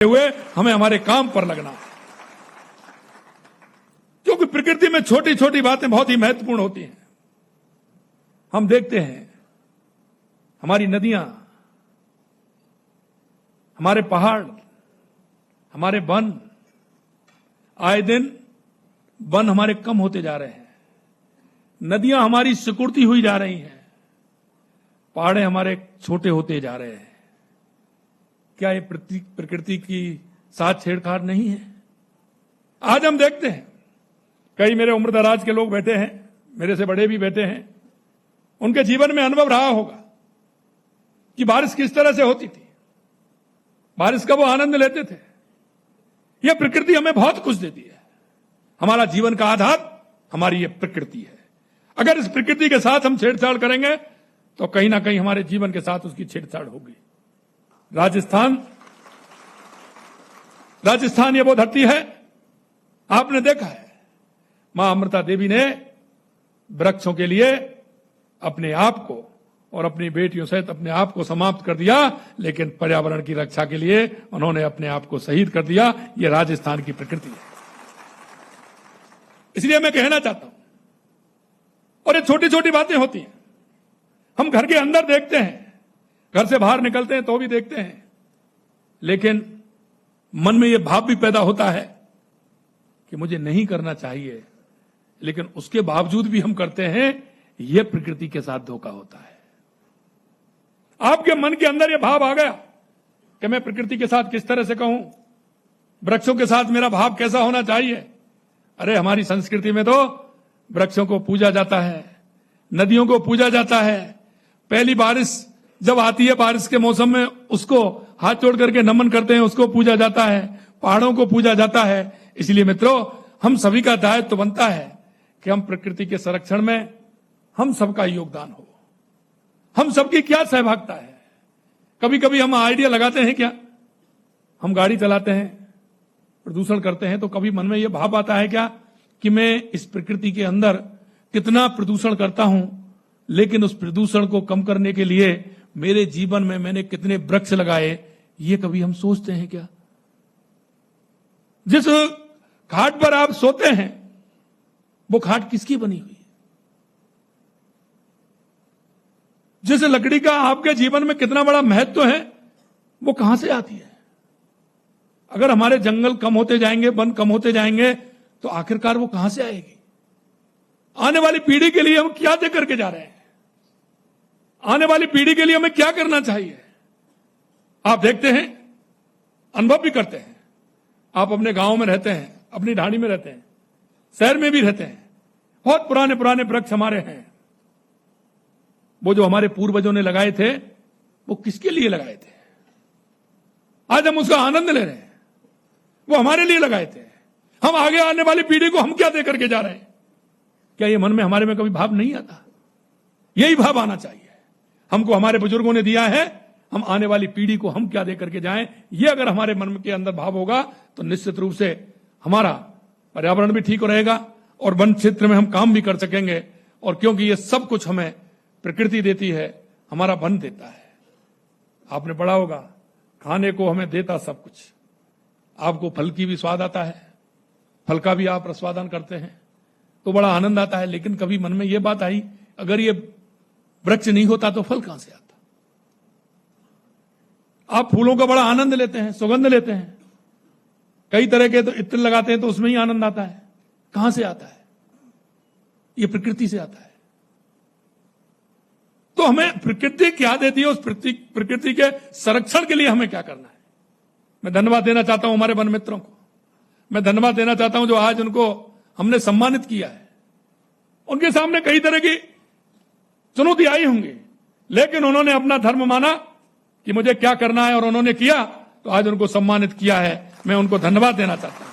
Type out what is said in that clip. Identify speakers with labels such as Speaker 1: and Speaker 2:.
Speaker 1: हुए हमें हमारे काम पर लगना है, क्योंकि प्रकृति में छोटी छोटी बातें बहुत ही महत्वपूर्ण होती हैं। हम देखते हैं हमारी नदियां, हमारे पहाड़, हमारे वन, आए दिन वन हमारे कम होते जा रहे हैं, नदियां हमारी सिकुड़ती हुई जा रही हैं, पहाड़े हमारे छोटे होते जा रहे हैं। क्या ये प्रकृति की साथ छेड़छाड़ नहीं है? आज हम देखते हैं कई मेरे उम्र दराज के लोग बैठे हैं, मेरे से बड़े भी बैठे हैं, उनके जीवन में अनुभव रहा होगा कि बारिश किस तरह से होती थी, बारिश का वो आनंद लेते थे। यह प्रकृति हमें बहुत कुछ देती है। हमारा जीवन का आधार हमारी ये प्रकृति है। अगर इस प्रकृति के साथ हम छेड़छाड़ करेंगे तो कहीं ना कहीं हमारे जीवन के साथ उसकी छेड़छाड़ होगी। राजस्थान ये वो धरती है, आपने देखा है, मां अमृता देवी ने वृक्षों के लिए अपने आप को और अपनी बेटियों सहित अपने आप को समाप्त कर दिया, लेकिन पर्यावरण की रक्षा के लिए उन्होंने अपने आप को शहीद कर दिया। ये राजस्थान की प्रकृति है। इसलिए मैं कहना चाहता हूं, और ये छोटी छोटी बातें होती हैं, हम घर के अंदर देखते हैं, घर से बाहर निकलते हैं तो भी देखते हैं, लेकिन मन में यह भाव भी पैदा होता है कि मुझे नहीं करना चाहिए, लेकिन उसके बावजूद भी हम करते हैं। यह प्रकृति के साथ धोखा होता है। आपके मन के अंदर यह भाव आ गया कि मैं प्रकृति के साथ किस तरह से कहूं, वृक्षों के साथ मेरा भाव कैसा होना चाहिए। अरे हमारी संस्कृति में तो वृक्षों को पूजा जाता है, नदियों को पूजा जाता है। पहली बारिश जब आती है, बारिश के मौसम में उसको हाथ जोड़ करके नमन करते हैं, उसको पूजा जाता है, पहाड़ों को पूजा जाता है। इसलिए मित्रों, हम सभी का दायित्व तो बनता है कि हम प्रकृति के संरक्षण में हम सबका योगदान हो। हम सबकी क्या सहभागिता है? कभी कभी हम आइडिया लगाते हैं क्या, हम गाड़ी चलाते हैं, प्रदूषण करते हैं, तो कभी मन में यह भाव आता है क्या कि मैं इस प्रकृति के अंदर कितना प्रदूषण करता हूं, लेकिन उस प्रदूषण को कम करने के लिए मेरे जीवन में मैंने कितने वृक्ष लगाए, ये कभी हम सोचते हैं क्या? जिस खाट पर आप सोते हैं वो खाट किसकी बनी हुई है? जिस लकड़ी का आपके जीवन में कितना बड़ा महत्व है, वो कहां से आती है? अगर हमारे जंगल कम होते जाएंगे, वन कम होते जाएंगे, तो आखिरकार वो कहां से आएगी? आने वाली पीढ़ी के लिए हम क्या दे करके जा रहे हैं? आने वाली पीढ़ी के लिए हमें क्या करना चाहिए? आप देखते हैं, अनुभव भी करते हैं। आप अपने गांव में रहते हैं, अपनी ढाणी में रहते हैं, शहर में भी रहते हैं, बहुत पुराने पुराने वृक्ष हमारे हैं। वो जो हमारे पूर्वजों ने लगाए थे, वो किसके लिए लगाए थे? आज हम उसका आनंद ले रहे हैं। वो हमारे लिए लगाए थे। हम आगे आने वाली पीढ़ी को हम क्या दे करके जा रहे हैं? क्या ये मन में हमारे में कभी भाव नहीं आता? यही भाव आना चाहिए। हमको हमारे बुजुर्गों ने दिया है, हम आने वाली पीढ़ी को हम क्या दे करके जाएं। ये अगर हमारे मन के अंदर भाव होगा तो निश्चित रूप से हमारा पर्यावरण भी ठीक रहेगा और वन क्षेत्र में हम काम भी कर सकेंगे। और क्योंकि ये सब कुछ हमें प्रकृति देती है, हमारा वन देता है। आपने पढ़ा होगा, खाने को हमें देता सब कुछ। आपको फल की भी स्वाद आता है, फल का भी आप रसवादन करते हैं तो बड़ा आनंद आता है। लेकिन कभी मन में यह बात आई, अगर ये वृक्ष नहीं होता तो फल कहां से आता? आप फूलों का बड़ा आनंद लेते हैं, सुगंध लेते हैं, कई तरह के तो इत्र लगाते हैं, तो उसमें ही आनंद आता है। कहां से आता है? ये प्रकृति से आता है। तो हमें प्रकृति क्या देती है, उस प्रकृति के संरक्षण के लिए हमें क्या करना है? मैं धन्यवाद देना चाहता हूं हमारे वन मित्रों को। मैं धन्यवाद देना चाहता हूं जो आज उनको हमने सम्मानित किया है। उनके सामने कई तरह की चुनौती आई होंगी, लेकिन उन्होंने अपना धर्म माना कि मुझे क्या करना है और उन्होंने किया, तो आज उनको सम्मानित किया है। मैं उनको धन्यवाद देना चाहता हूं।